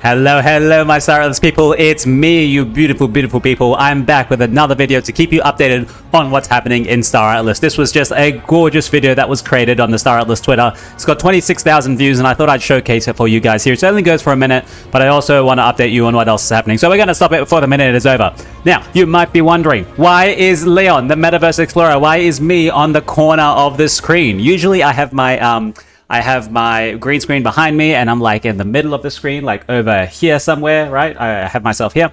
Hello, my Star Atlas people. It's me, you beautiful, beautiful people. I'm back with another video to keep you updated on what's happening in Star Atlas. This was just a gorgeous video that was created on the Star Atlas Twitter. It's got 26,000 views, and I thought I'd showcase it for you guys here. It only goes for a minute, but I also want to update you on what else is happening. So we're going to stop it before the minute is over. Now, you might be wondering, why is Leon, the MetaVerse Explorer, why is me on the corner of the screen? Usually I have my green screen behind me, and I'm like in the middle of the screen, like over here somewhere, right? I have myself here.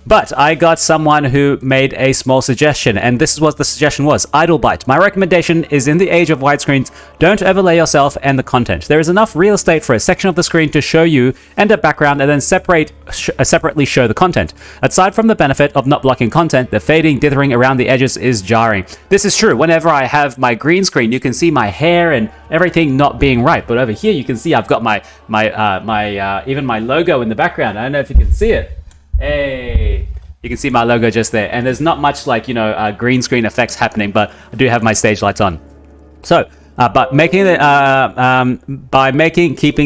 But I got someone who made a small suggestion, and this is what the suggestion was. Idle byte. My recommendation is, in the age of widescreens, don't overlay yourself and the content. There is enough real estate for a section of the screen to show you and a background, and then separately show the content. Aside from the benefit of not blocking content, the fading, dithering around the edges is jarring. This is true. Whenever I have my green screen, you can see my hair and everything not being right. But over here, you can see I've got even my logo in the background. I don't know if you can see it. Hey, you can see my logo just there, and there's not much like green screen effects happening, but I do have my stage lights on. So but keeping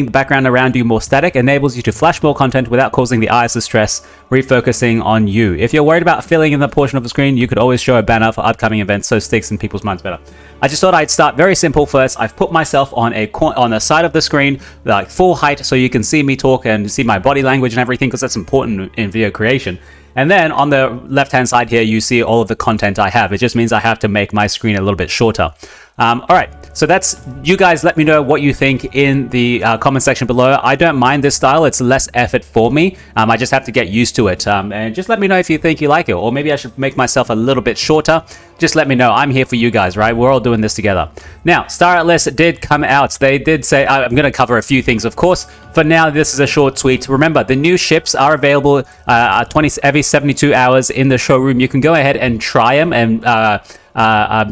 the background around you more static enables you to flash more content without causing the eyes to stress, refocusing on you. If you're worried about filling in the portion of the screen, you could always show a banner for upcoming events so it sticks in people's minds better. I just thought I'd start very simple first. I've put myself on the side of the screen, like full height, so you can see me talk and see my body language and everything, because that's important in video creation. And then on the left-hand side here, you see all of the content I have. It just means I have to make my screen a little bit shorter. All right, so that's, you guys let me know what you think in the comment section below. I don't mind this style. It's less effort for me. I just have to get used to it. And just let me know if you think you like it, or maybe I should make myself a little bit shorter. Just let me know. I'm here for you guys, right? We're all doing this together. Now, Star Atlas did come out. They did say, I'm going to cover a few things, of course. For now, this is a short tweet. Remember, the new ships are available every 72 hours in the showroom. You can go ahead and try them and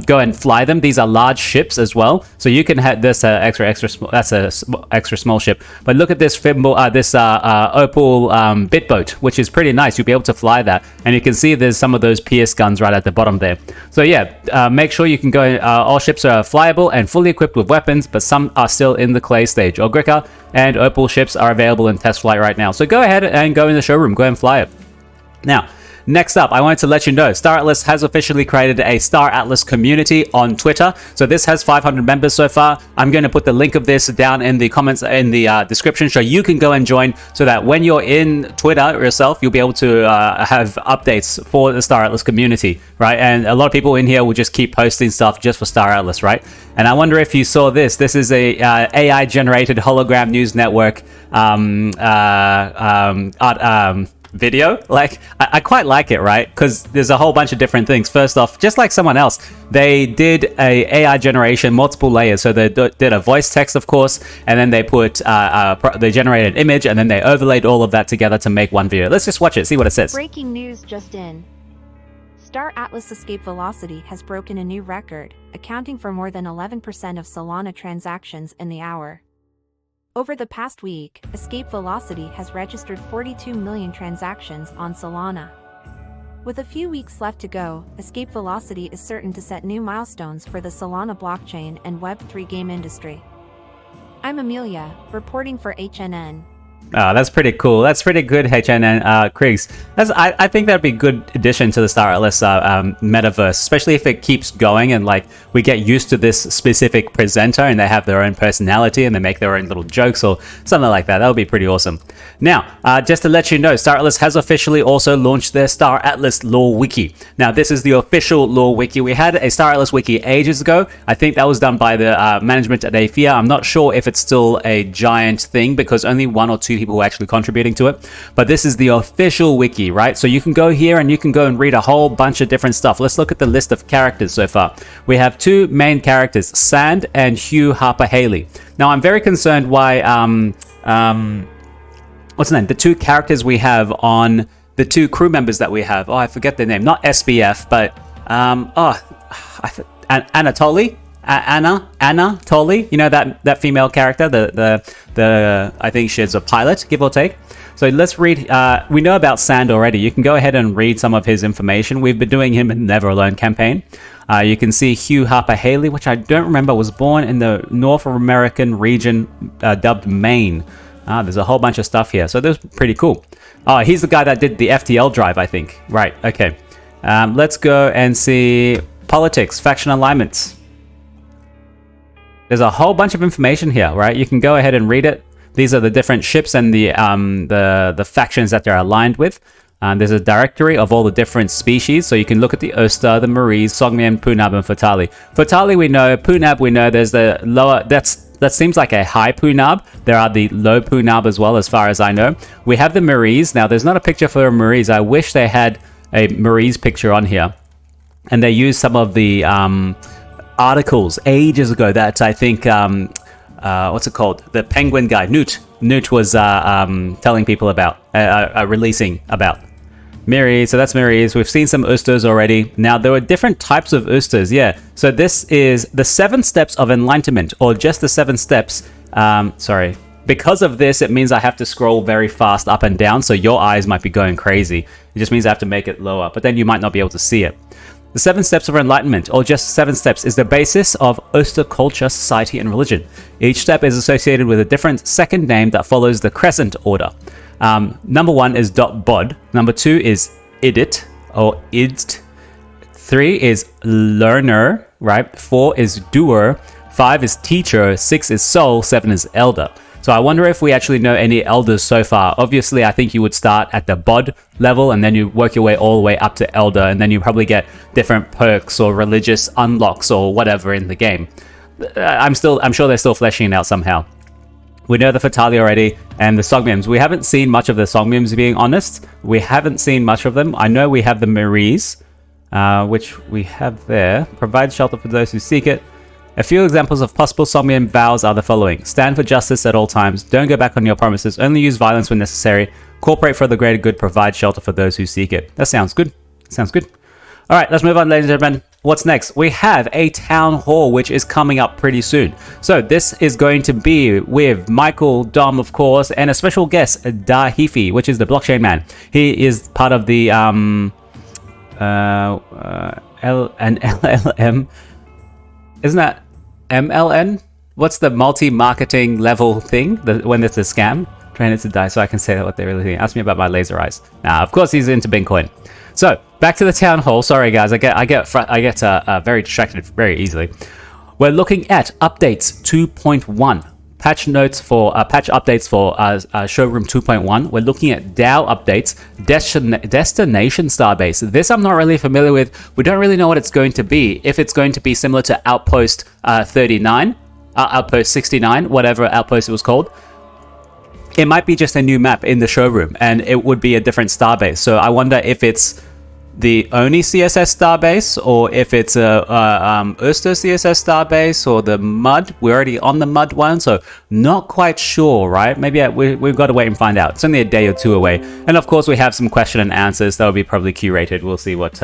go and fly them. These are large ships as well, so you can have this extra small. That's a extra small ship. But look at this opal bitboat, which is pretty nice. You'll be able to fly that, and you can see there's some of those Pierce guns right at the bottom there. So yeah, make sure you can go. All ships are flyable and fully equipped with weapons, but some are still in the clay stage. Ogrica and opal ships are available in test flight right now. So go ahead and go in the showroom. Go and fly it. Now, next up, I wanted to let you know, Star Atlas has officially created a Star Atlas community on Twitter. So this has 500 members so far. I'm going to put the link of this down in the comments, in the description, so you can go and join, so that when you're in Twitter yourself, you'll be able to have updates for the Star Atlas community, right? And a lot of people in here will just keep posting stuff just for Star Atlas, right? And I wonder if you saw this. This is a AI-generated hologram news network video. Like, I quite like it, right? Because there's a whole bunch of different things. First off, just like someone else, they did a AI generation, multiple layers. So they did a voice text, of course, and then they put they generated an image, and then they overlaid all of that together to make one video. Let's just watch it, see what it says. Breaking news just in. Star Atlas escape velocity has broken a new record, accounting for more than 11% of Solana transactions in the hour. Over the past week, escape velocity has registered 42 million transactions on Solana. With a few weeks left to go, escape velocity is certain to set new milestones for the Solana blockchain and Web3 game industry. I'm Amelia, reporting for HNN. Oh, that's pretty cool. That's pretty good, HNN Kriegs. I think that'd be a good addition to the Star Atlas metaverse, especially if it keeps going and like we get used to this specific presenter and they have their own personality and they make their own little jokes or something like that. That would be pretty awesome. Now, just to let you know, Star Atlas has officially also launched their Star Atlas lore wiki. Now, this is the official lore wiki. We had a Star Atlas wiki ages ago. I think that was done by the management at Athea. I'm not sure if it's still a giant thing because only 1 or 2 people were actually contributing to it. But this is the official wiki, right? So you can go here and you can go and read a whole bunch of different stuff. Let's look at the list of characters so far. We have 2 main characters, Sand and Hugh Harper Haley. Now, I'm very concerned why what's the name? The 2 characters we have on the 2 crew members that we have. Oh, I forget their name. Not SBF, but Anatoly. Anna Tolley, you know, that female character, the I think she's a pilot, give or take. So let's read. We know about Sand already. You can go ahead and read some of his information. We've been doing him in Never Alone campaign. You can see Hugh Harper Haley, which I don't remember, was born in the North American region dubbed Maine. There's a whole bunch of stuff here. So that's pretty cool. Oh, he's the guy that did the FTL drive, I think. Right, okay. Let's go and see politics, faction alignments. There's a whole bunch of information here, right? You can go ahead and read it. These are the different ships and the factions that they're aligned with. There's a directory of all the different species, so you can look at the Oster, the Maries, Sogmian, Punab, and Fatali. Fatali we know, Punab we know, there's the lower, that seems like a high Punab. There are the low Punab as well, as far as I know. We have the Maries. Now, there's not a picture for a Maries. I wish they had a Maries picture on here. And they used some of the articles ages ago that I think, what's it called? The Penguin guy, Newt was telling people about, releasing about. Miri, so that's Miri's. We've seen some Osters already. Now, there were different types of Osters, yeah. So this is the 7 steps of enlightenment, or just the 7 steps. Sorry. Because of this, it means I have to scroll very fast up and down, so your eyes might be going crazy. It just means I have to make it lower, but then you might not be able to see it. The 7 steps of enlightenment, or just 7 steps, is the basis of Oster culture, society, and religion. Each step is associated with a different second name that follows the crescent order. Number 1 is .bod. Number 2 is idit, or idt. 3 is learner, right? 4 is doer. 5 is teacher. 6 is soul. 7 is elder. So I wonder if we actually know any elders so far. Obviously, I think you would start at the bod level and then you work your way all the way up to elder, and then you probably get different perks or religious unlocks or whatever in the game. I'm sure they're still fleshing it out somehow. We know the Fatali already, and the Sogmiums. We haven't seen much of the Sogmiums, being honest. We haven't seen much of them. I know we have the Maries, which we have there. Provide shelter for those who seek it. A few examples of possible Sogmian vows are the following. Stand for justice at all times. Don't go back on your promises. Only use violence when necessary. Cooperate for the greater good. Provide shelter for those who seek it. That sounds good. Sounds good. All right, let's move on, ladies and gentlemen. What's next? We have a town hall, which is coming up pretty soon. So this is going to be with Michael, Dom, of course, and a special guest, Dahifi, which is the blockchain man. He is part of the LLM. Isn't that MLN? What's the multi-marketing level thing when it's a scam? Train it to die so I can say what they really think. Ask me about my laser eyes. Now, of course, he's into Bitcoin. So back to the town hall. Sorry, guys, I get very distracted very easily. We're looking at updates 2.1. Patch notes for patch updates for Showroom 2.1. We're looking at DAO updates, Destination Starbase. This I'm not really familiar with. We don't really know what it's going to be. If it's going to be similar to Outpost 39, Outpost 69, whatever Outpost it was called. It might be just a new map in the Showroom, and it would be a different starbase. So I wonder if it's the only CSS starbase, or if it's a Oster CSS starbase, or the mud. We're already on the mud one, so not quite sure, right? Maybe we've got to wait and find out. It's only a day or two away. And of course, we have some question and answers that will be probably curated. We'll see what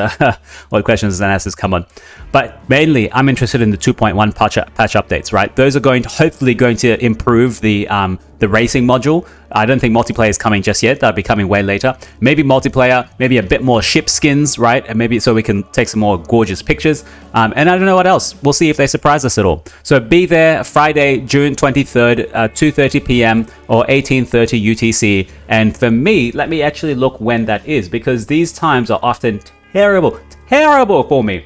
questions and answers come on. But mainly, I'm interested in the 2.1 patch updates, right? Those are hopefully going to improve the racing module. I don't think multiplayer is coming just yet. That'll be coming way later. Maybe multiplayer, maybe a bit more ship skins, right? And maybe so we can take some more gorgeous pictures. And I don't know what else. We'll see if they surprise us at all. So be there Friday, June 23rd, 2:30 p.m. or 18:30 UTC. And for me, let me actually look when that is, because these times are often terrible for me.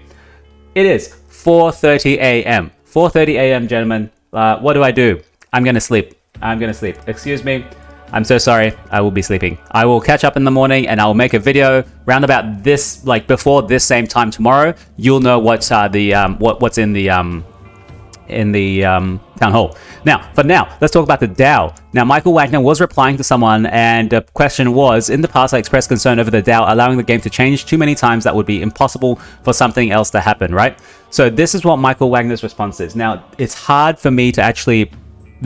It is 4:30 a.m. 4:30 a.m., gentlemen. What do? I'm going to sleep. Excuse me. I'm so sorry. I will be sleeping. I will catch up in the morning and I will make a video round about this, like before this same time tomorrow. You'll know what's what's in the town hall. Now, for now, let's talk about the DAO. Now, Michael Wagner was replying to someone, and the question was, in the past, I expressed concern over the DAO allowing the game to change too many times. That would be impossible for something else to happen, right? So this is what Michael Wagner's response is. Now, it's hard for me to actually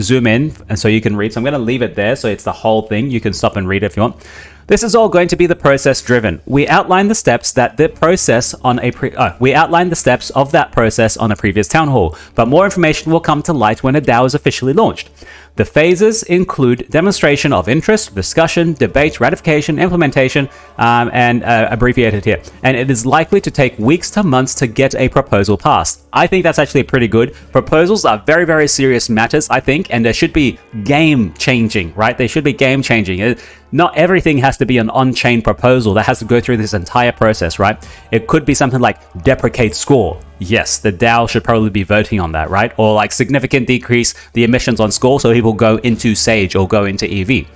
zoom in and so you can read, so I'm going to leave it there so it's the whole thing. You can stop and read it if you want. This is all going to be the process driven. We outlined the steps that the process on a we outlined the steps of that process on a previous town hall, but more information will come to light when a DAO is officially launched. The phases include demonstration of interest, discussion, debate, ratification, implementation, and abbreviated here. And it is likely to take weeks to months to get a proposal passed. I think that's actually pretty good. Proposals are very, very serious matters, I think, and they should be game changing, right? They should be game changing. Not everything has to be an on-chain proposal that has to go through this entire process, right? It could be something like deprecate score. Yes, the DAO should probably be voting on that, right? Or like significant decrease the emissions on score so people go into Sage or go into EV.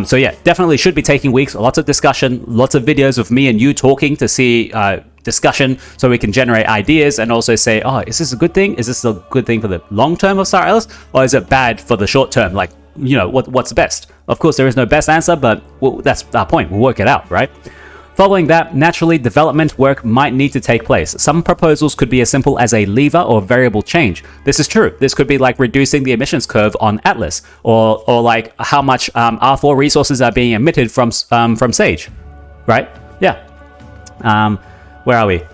So yeah, definitely should be taking weeks. Lots of discussion, lots of videos of me and you talking to see discussion so we can generate ideas and also say, oh, is this a good thing? Is this a good thing for the long term of Star Atlas? Or is it bad for the short term? Like, you know, what's best? Of course, there is no best answer, but that's our point. We'll work it out, right? Following that, naturally, development work might need to take place. Some proposals could be as simple as a lever or variable change. This is true. This could be like reducing the emissions curve on Atlas, or like how much R4 resources are being emitted from Sage, right? Yeah. Where are we?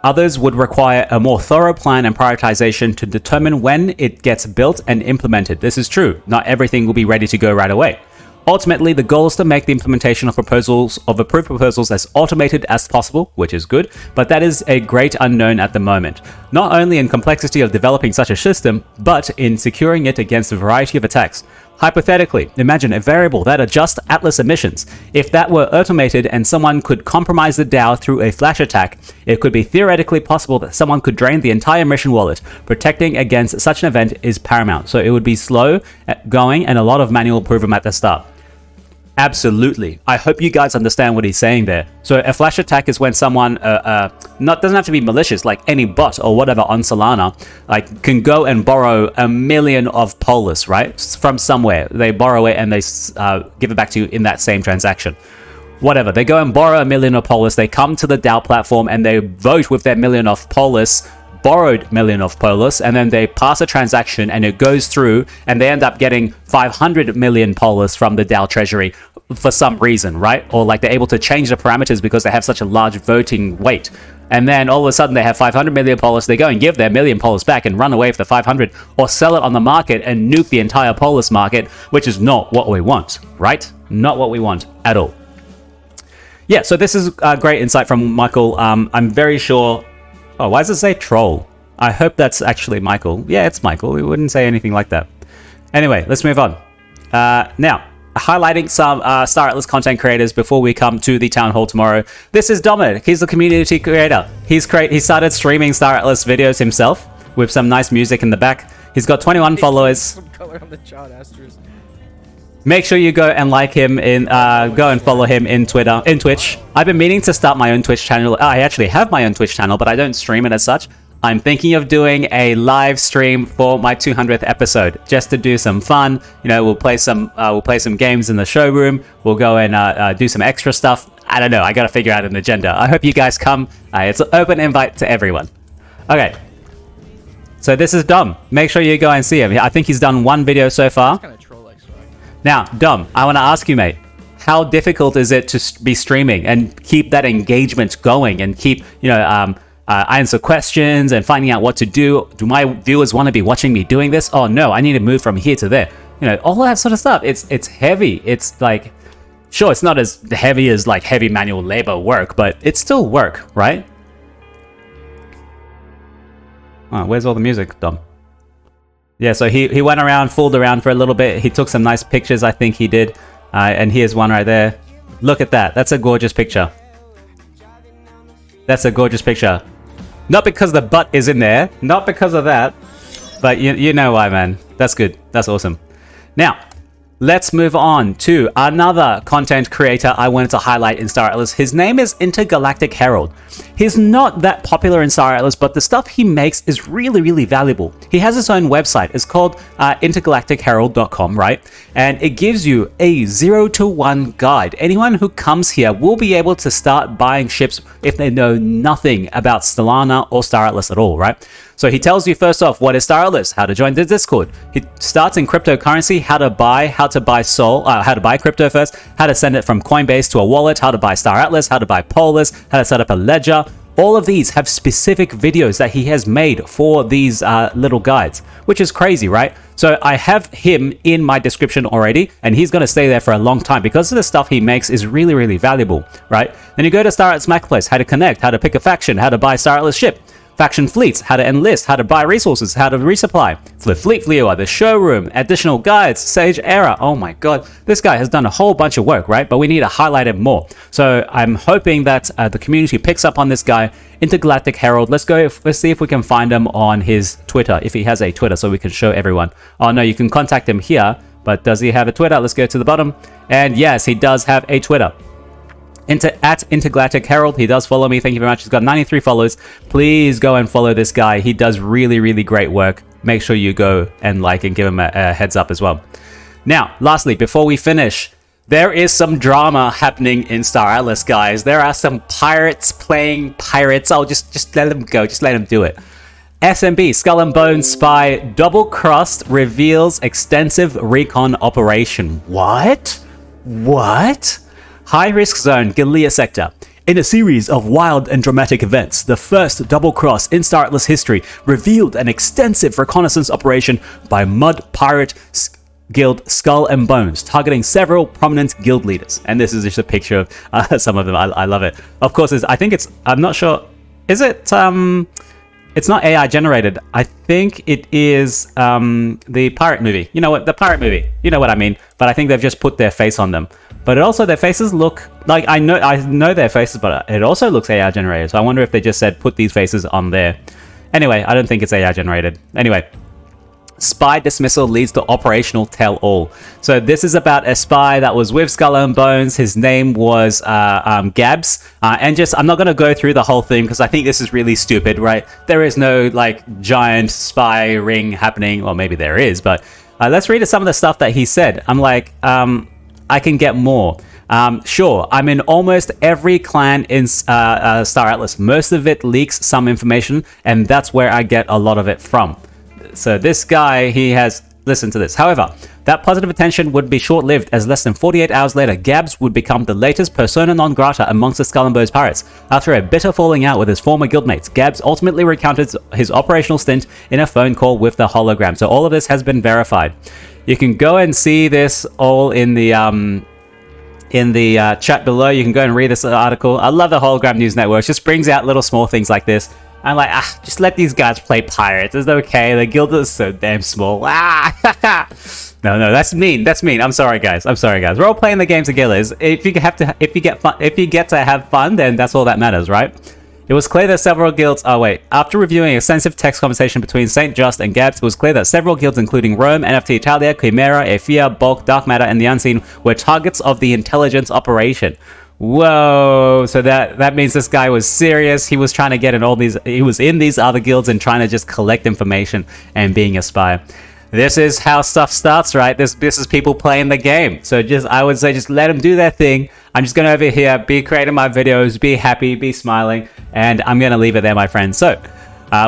Others would require a more thorough plan and prioritization to determine when it gets built and implemented. This is true. Not everything will be ready to go right away. Ultimately, the goal is to make the implementation of approved proposals as automated as possible, which is good, but that is a great unknown at the moment. Not only in complexity of developing such a system, but in securing it against a variety of attacks. Hypothetically, imagine a variable that adjusts Atlas emissions. If that were automated and someone could compromise the DAO through a flash attack, it could be theoretically possible that someone could drain the entire mission wallet. Protecting against such an event is paramount, so it would be slow going and a lot of manual approval at the start. Absolutely. I hope you guys understand what he's saying there. So a flash attack is when someone, doesn't have to be malicious, like any bot or whatever on Solana, like can go and borrow 1 million of Polis, right? From somewhere. They borrow it and they give it back to you in that same transaction. Whatever. They go and borrow 1 million of Polis. They come to the DAO platform and they vote with their 1 million of Polis, borrowed 1 million of Polis, and then they pass a transaction and it goes through and they end up getting 500 million Polis from the DAO treasury for some reason, right? Or like they're able to change the parameters because they have such a large voting weight. And then all of a sudden they have 500 million Polis, they go and give their 1 million Polis back and run away with the 500 or sell it on the market and nuke the entire Polis market, which is not what we want, right? Not what we want at all. Yeah, so this is a great insight from Michael. I'm very sure... Oh, why does it say troll? I hope that's actually Michael. Yeah, it's Michael. We wouldn't say anything like that. Anyway, let's move on. Now, highlighting some Star Atlas content creators before we come to the town hall tomorrow. This is Dominic. He's the community creator. He started streaming Star Atlas videos himself with some nice music in the back. He's got 21 followers. Some color on the chart, asterisk. Make sure you go and like him go and follow him in Twitch. I've been meaning to start my own Twitch channel. I actually have my own Twitch channel, but I don't stream it as such. I'm thinking of doing a live stream for my 200th episode, just to do some fun. You know, we'll play some games in the showroom. We'll go and do some extra stuff. I don't know. I got to figure out an agenda. I hope you guys come. It's an open invite to everyone. Okay. So this is Dom. Make sure you go and see him. I think he's done one video so far. Now, Dom, I want to ask you, mate, how difficult is it to be streaming and keep that engagement going and keep, answer questions and finding out what to do? Do my viewers want to be watching me doing this? Oh no, I need to move from here to there. You know, all that sort of stuff. It's heavy. It's like, sure, it's not as heavy as like heavy manual labor work, but it's still work, right? Oh, where's all the music, Dom? Yeah, so he went around, fooled around for a little bit. He took some nice pictures, I think he did. And here's one right there. Look at that. That's a gorgeous picture. That's a gorgeous picture. Not because the butt is in there. Not because of that. But you know why, man. That's good. That's awesome. Now, let's move on to another content creator I wanted to highlight in Star Atlas. His name is Intergalactic Herald. He's not that popular in Star Atlas, but the stuff he makes is really, really valuable. He has his own website. It's called intergalacticherald.com, right? And it gives you a 0 to 1 guide. Anyone who comes here will be able to start buying ships if they know nothing about Solana or Star Atlas at all, right? So he tells you first off what is Star Atlas, how to join the Discord. He starts in cryptocurrency, how to buy Sol, how to buy crypto first, how to send it from Coinbase to a wallet, how to buy Star Atlas, how to buy Polars, how to set up a ledger. All of these have specific videos that he has made for these little guides, which is crazy, right? So I have him in my description already, and he's going to stay there for a long time because of the stuff he makes is really, really valuable, right? Then you go to Star Atlas Marketplace, how to connect, how to pick a faction, how to buy Star Atlas ship, faction fleets, how to enlist, how to buy resources, how to resupply, fleet viewer, the showroom, additional guides, Sage Era. Oh my god, this guy has done a whole bunch of work, right? But we need to highlight it more. So I'm hoping that the community picks up on this guy. Intergalactic Herald. Let's see if we can find him on his Twitter, if he has a Twitter, so we can show everyone. Oh no, you can contact him here, but does he have a Twitter? Let's go to the bottom. And yes, he does have a Twitter. At Intergalactic Herald. He does follow me. Thank you very much. He's got 93 followers. Please go and follow this guy. He does really, really great work. Make sure you go and like and give him a heads up as well. Now, lastly, before we finish, there is some drama happening in Star Atlas, guys. There are some pirates playing pirates. Oh, just let them go. Just let them do it. SMB, Skull and Bones spy, double-crossed, reveals extensive recon operation. What? What? High-risk zone, Galea sector. In a series of wild and dramatic events, the first double-cross in Star Atlas history revealed an extensive reconnaissance operation by Mud Pirate Guild Skull and Bones, targeting several prominent guild leaders. And this is just a picture of some of them. I love it. Of course, I'm not sure. Is it? It's not AI generated. I think it is the pirate movie. You know what? The pirate movie. You know what I mean. But I think they've just put their face on them. But it also, their faces look like, I know their faces, but it also looks AI generated. So I wonder if they just said put these faces on there. Anyway, I don't think it's AI generated. Anyway, spy dismissal leads to operational tell-all. So this is about a spy that was with Skull and Bones. His name was Gabs. And I'm not going to go through the whole thing because I think this is really stupid, right? There is no like giant spy ring happening. Or maybe there is, but let's read some of the stuff that he said. I'm like, I can get more. Sure, I'm in almost every clan in Star Atlas. Most of it leaks some information, and that's where I get a lot of it from. So this guy, he has... Listen to this. However, that positive attention would be short-lived, as less than 48 hours later, Gabs would become the latest persona non grata amongst the Skull and Bones pirates. After a bitter falling out with his former guildmates, Gabs ultimately recounted his operational stint in a phone call with the hologram. So all of this has been verified. You can go and see this all in the chat below. You can go and read this article. I love the Hologram News Network. It just brings out little small things like this. I'm like, just let these guys play pirates. It's okay. The guild is so damn small. No, that's mean. That's mean. I'm sorry, guys. We're all playing the game together. If you get to have fun, then that's all that matters, right? It was clear that several guilds... After reviewing extensive text conversation between Saint Just and Gabs, it was clear that several guilds, including Rome, NFT Italia, Chimera, Ephia, Bulk, Dark Matter, and the Unseen, were targets of the intelligence operation. Whoa, so that means this guy was serious. He was trying to get in all these... He was in these other guilds and trying to just collect information and being a spy. This is how stuff starts, right? This is people playing the game. So I would say just let them do their thing. I'm just going to over here, be creating my videos, be happy, be smiling, and I'm going to leave it there, my friends. So,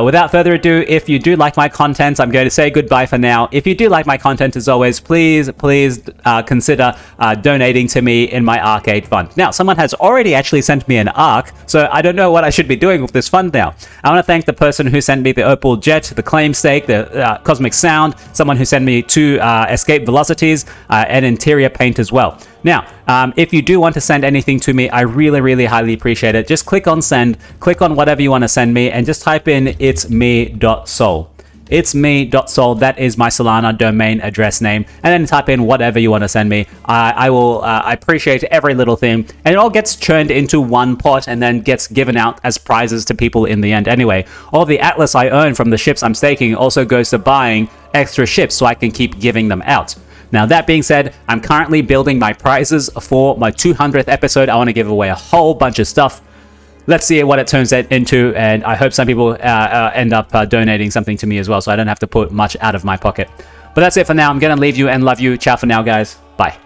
without further ado, if you do like my content, I'm going to say goodbye for now. If you do like my content, as always, please consider donating to me in my arcade fund. Now, someone has already actually sent me an ARC, so I don't know what I should be doing with this fund now. I want to thank the person who sent me the Opal Jet, the Claim Stake, the Cosmic Sound, someone who sent me 2 Escape Velocities, and Interior Paint as well. Now, if you do want to send anything to me, I really, really highly appreciate it. Just click on send, click on whatever you want to send me, and just type in itsme.sol. Itsme.sol, that is my Solana domain address name, and then type in whatever you want to send me. I appreciate every little thing, and it all gets churned into one pot and then gets given out as prizes to people in the end. Anyway, all the Atlas I earn from the ships I'm staking also goes to buying extra ships so I can keep giving them out. Now, that being said, I'm currently building my prizes for my 200th episode. I want to give away a whole bunch of stuff. Let's see what it turns into, and I hope some people end up donating something to me as well, so I don't have to put much out of my pocket. But that's it for now. I'm going to leave you and love you. Ciao for now, guys. Bye.